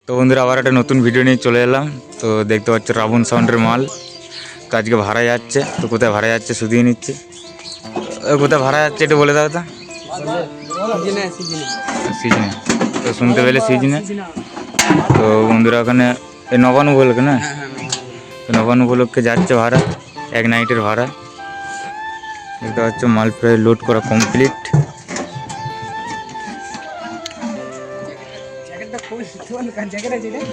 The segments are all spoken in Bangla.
তো বন্ধুরা আবার একটা নতুন ভিডিও নিয়ে চলে এলাম। তো দেখতে পাচ্ছ রাবণ সাউন্ডের মাল তো আজকে ভাড়া যাচ্ছে। তো কোথায় ভাড়া যাচ্ছে শুধিয়ে নিচ্ছে। কোথায় ভাড়া যাচ্ছে একটু বলে দাও তো। সিজনে তো শুনতে পেলে সিজনে। তো বন্ধুরা ওখানে এই নবান্ন উপলক্ষে না, তো নবান্ন উপলক্ষে যাচ্ছে ভাড়া, এক নাইটের ভাড়া। দেখতে পাচ্ছ মাল প্রায় লোড করা কমপ্লিট।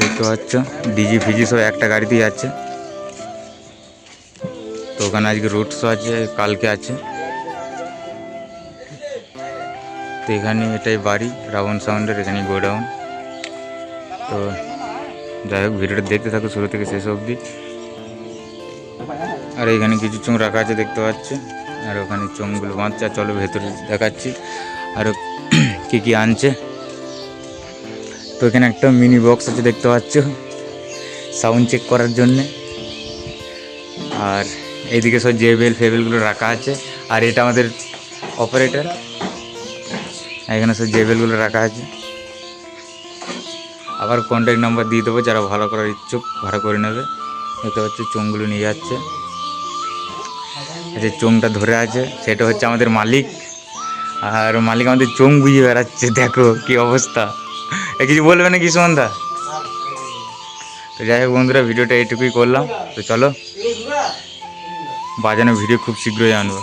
দেখতে পাচ্ছ ডিজি ফিজি সব একটা গাড়িতেই যাচ্ছে। তো ওখানে আজকে রোড শো আছে, কালকে আছে। তো এখানে এটাই বাড়ি রাবণ সাউন্ডের, এখানে গোডাউন। তো যাই হোক ভিডিওটা দেখতে থাকো শুরু থেকে শেষ অবধি। আর এখানে কিছু চোঙ রাখা আছে দেখতে পাচ্ছি, আর ওখানে চোঙগুলো বাঁধছে। চলো ভেতরে দেখাচ্ছি আর কি কি আনছে। তো এখানে একটা মিনি বক্স আছে দেখতে পাচ্ছ সাউন্ড চেক করার জন্যে। আর এইদিকে সব জেবেল ফেবেলগুলো রাখা আছে। আর এটা আমাদের অপারেটর, এখানে সব জেবেলগুলো রাখা আছে। আবার কন্ট্যাক্ট নাম্বার দিয়ে দেবো, যারা ভালো করার ইচ্ছুক ভাড়া করে নেবে। দেখতে পাচ্ছি চোঙগুলো নিয়ে যাচ্ছে। যে চোঙটা ধরে আছে সেটা হচ্ছে আমাদের মালিক, আর মালিক আমাদের চোঙ বুঝিয়ে বেড়াচ্ছে। দেখো কি অবস্থা। কিছু বলবে না কি সন্ধ্যা? তো যাই হোক বন্ধুরা ভিডিওটা এইটুকুই করলাম। তো চলো বাজানো ভিডিও খুব শীঘ্রই আনবো।